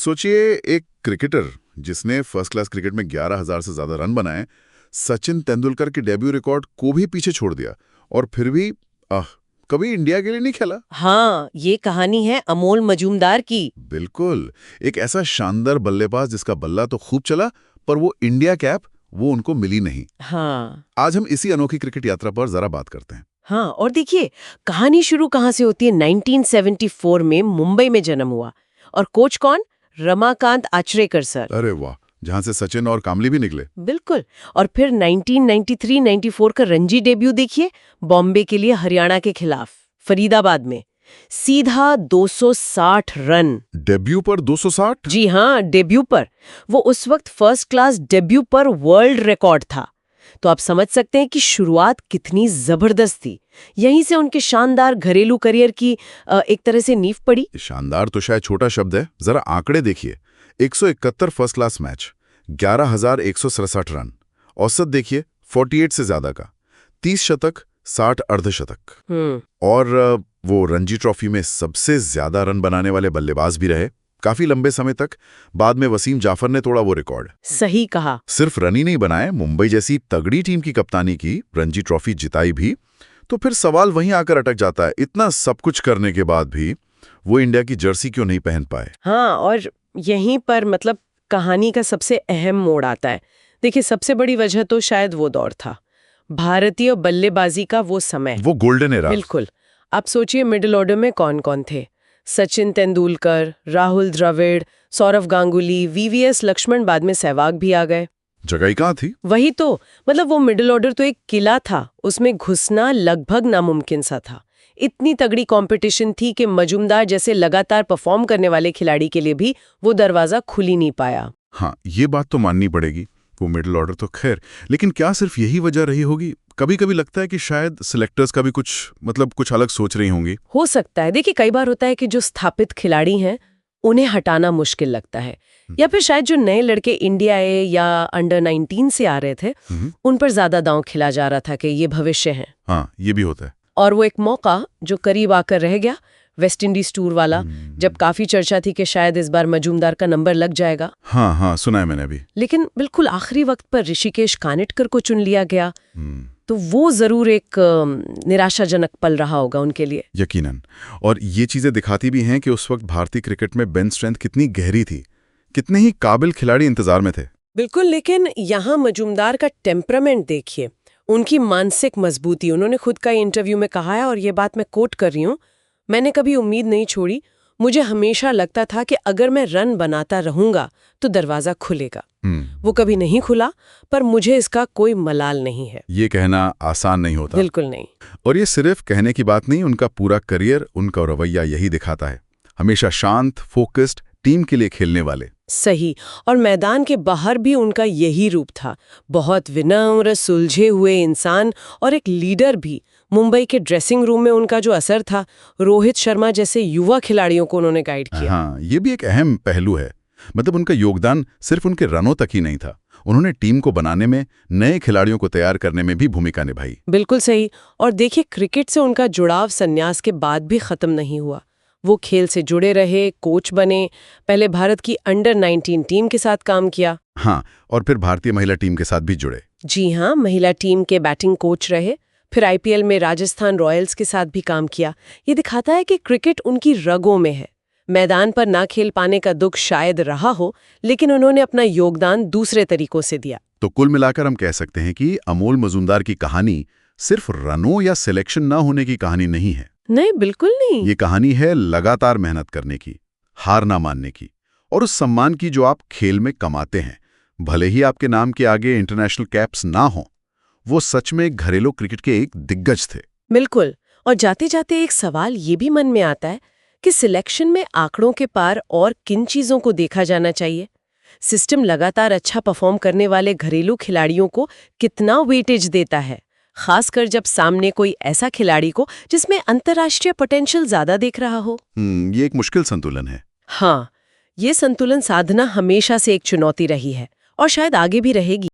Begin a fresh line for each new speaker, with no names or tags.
सोचिए, एक क्रिकेटर जिसने फर्स्ट क्लास क्रिकेट में 11,000 से ज्यादा रन बनाए, सचिन तेंदुलकर के डेब्यू रिकॉर्ड को भी पीछे छोड़ दिया और फिर भी कभी इंडिया के लिए नहीं खेला।
हाँ, ये कहानी है अमोल मजूमदार की।
बिल्कुल, एक ऐसा शानदार बल्लेबाज जिसका बल्ला तो खूब चला पर वो इंडिया कैप वो उनको मिली नहीं।
हाँ
आज हम इसी अनोखी क्रिकेट यात्रा पर जरा बात करते हैं।
हाँ, और देखिए कहानी शुरू कहाँ से होती है। 1974 में मुंबई में जन्म हुआ और कोच कौन? रमाकांत आचरेकर सर।
अरे वाह, जहां से सचिन और कामली भी निकले।
बिल्कुल। और फिर 1993-94 का रणजी डेब्यू देखिए, बॉम्बे के लिए हरियाणा के खिलाफ फरीदाबाद में सीधा 260 रन।
डेब्यू पर 260?
जी हाँ, डेब्यू पर। वो उस वक्त फर्स्ट क्लास डेब्यू पर वर्ल्ड रिकॉर्ड था। तो आप समझ सकते हैं कि शुरुआत कितनी जबरदस्त थी। यहीं से उनके शानदार घरेलू करियर की एक तरह से नींव पड़ी।
शानदार तो शायद छोटा शब्द है, जरा आंकड़े देखिए। 171 फर्स्ट क्लास मैच, 11,167 रन, औसत देखिए 48 से ज्यादा का, 30 शतक, 60 अर्धशतक। और वो रणजी ट्रॉफी में सबसे ज्यादा रन बनाने वाले बल्लेबाज भी रहे काफी लंबे समय तक। बाद में वसीम जाफर ने तोड़ा वो रिकॉर्ड।
सही कहा।
सिर्फ रन ही नहीं बनाए, मुंबई जैसी तगड़ी टीम की कप्तानी की, रणजी ट्रॉफी जिताई भी। तो फिर सवाल वहीं आकर अटक जाता है, इतना सब कुछ करने के बाद भी वो इंडिया की जर्सी क्यों नहीं पहन पाए?
हाँ, और यहीं पर मतलब कहानी का सबसे अहम मोड़ आता है। देखिए, सबसे बड़ी वजह तो शायद वो दौर था, भारतीय बल्लेबाजी का वो समय,
वो गोल्डन एरा।
बिल्कुल। आप सोचिए मिडिल ऑर्डर में कौन कौन थे? सचिन तेंदुलकर, राहुल द्रविड़, सौरव गांगुली, वीवीएस लक्ष्मण, बाद में सहवाग भी आ गए।
जगह ही कहाँ थी?
वही तो, मतलब वो मिडिल ऑर्डर तो एक किला था, उसमें घुसना लगभग नामुमकिन सा था। इतनी तगड़ी कंपटीशन थी कि मजूमदार जैसे लगातार परफॉर्म करने वाले खिलाड़ी के लिए भी वो दरवाजा खुल ही नहीं पाया।
हाँ, ये बात तो माननी पड़ेगी। वो मिडिल ऑर्डर तो खैर, लेकिन क्या सिर्फ यही वजह रही होगी? कभी कभी लगता है कि शायद सिलेक्टर्स का भी कुछ अलग सोच रही होंगी।
हो सकता है। देखिए, कई बार होता है कि जो स्थापित खिलाड़ी हैं उन्हें हटाना मुश्किल लगता है, या फिर शायद जो नए लड़के इंडिया ए या अंडर 19 से आ रहे थे उन पर ज्यादा दांव खिला जा रहा था कि ये भविष्य है।
हाँ, ये भी होता है।
और वो एक मौका जो करीब आकर रह गया, वेस्ट इंडीज टूर वाला, जब काफी चर्चा थी कि शायद इस बार मजूमदार का नंबर लग जाएगा।
हाँ हाँ, सुना है मैंने भी।
लेकिन बिल्कुल आखिरी वक्त पर ऋषिकेश कानिटकर को चुन लिया गया। तो वो जरूर एक निराशाजनक पल रहा होगा उनके लिए।
यकीनन। और ये चीजें दिखाती भी हैं कि उस वक्त भारतीय क्रिकेट में बेंच स्ट्रेंथ कितनी गहरी थी, कितने ही काबिल खिलाड़ी इंतजार में थे।
बिल्कुल। लेकिन यहाँ मजूमदार का टेम्परामेंट देखिए, उनकी मानसिक मजबूती। उन्होंने खुद का इंटरव्यू में कहा है, और ये बात मैं कोट कर रही हूँ, मैंने कभी उम्मीद नहीं छोड़ी, मुझे हमेशा लगता था कि अगर मैं रन बनाता रहूंगा तो दरवाजा खुलेगा। वो कभी नहीं खुला, पर मुझे इसका कोई मलाल नहीं है।
ये कहना आसान नहीं होता।
बिल्कुल नहीं।
और ये सिर्फ कहने की बात नहीं, उनका पूरा करियर, उनका रवैया यही दिखाता है। हमेशा शांत, फोकस्ड, टीम के लिए खेलने वाले।
सही। और मैदान के बाहर भी उनका यही रूप था, बहुत विनम्र, सुलझे हुए इंसान और एक लीडर भी। मुंबई के ड्रेसिंग रूम में उनका जो असर था, रोहित शर्मा जैसे युवा खिलाड़ियों को उन्होंने गाइड किया।
हाँ, ये भी एक अहम पहलू है। मतलब उनका योगदान सिर्फ उनके रनों तक ही नहीं था, उन्होंने टीम को बनाने में, नए खिलाड़ियों को तैयार करने में भी भूमिका निभाई।
बिल्कुल सही। और देखिए, क्रिकेट से उनका जुड़ाव संन्यास के बाद भी खत्म नहीं हुआ। वो खेल से जुड़े रहे, कोच बने, पहले भारत की अंडर 19 टीम के साथ काम किया।
हाँ, और फिर भारतीय महिला टीम के साथ भी जुड़े।
जी हाँ, महिला टीम के बैटिंग कोच रहे, फिर आईपीएल में राजस्थान रॉयल्स के साथ भी काम किया। ये दिखाता है कि क्रिकेट उनकी रगों में है। मैदान पर ना खेल पाने का दुख शायद रहा हो, लेकिन उन्होंने अपना योगदान दूसरे तरीकों से दिया।
तो कुल मिलाकर हम कह सकते हैं कि अमोल मजूमदार की कहानी सिर्फ रनों या सिलेक्शन ना होने की कहानी नहीं है।
नहीं, बिल्कुल नहीं।
ये कहानी है लगातार मेहनत करने की, हार ना मानने की, और उस सम्मान की जो आप खेल में कमाते हैं। भले ही आपके नाम के आगे इंटरनेशनल कैप्स ना हो, वो सच में घरेलू क्रिकेट के एक दिग्गज थे।
बिल्कुल। और जाते जाते एक सवाल ये भी मन में आता है कि सिलेक्शन में आंकड़ों के पार और किन चीजों को देखा जाना चाहिए? सिस्टम लगातार अच्छा परफॉर्म करने वाले घरेलू खिलाड़ियों को कितना वेटेज देता है, खासकर जब सामने कोई ऐसा खिलाड़ी को जिसमें अंतर्राष्ट्रीय पोटेंशियल ज्यादा दिख रहा हो?
ये एक मुश्किल संतुलन है।
हाँ, ये संतुलन साधना हमेशा से एक चुनौती रही है और शायद आगे भी रहेगी।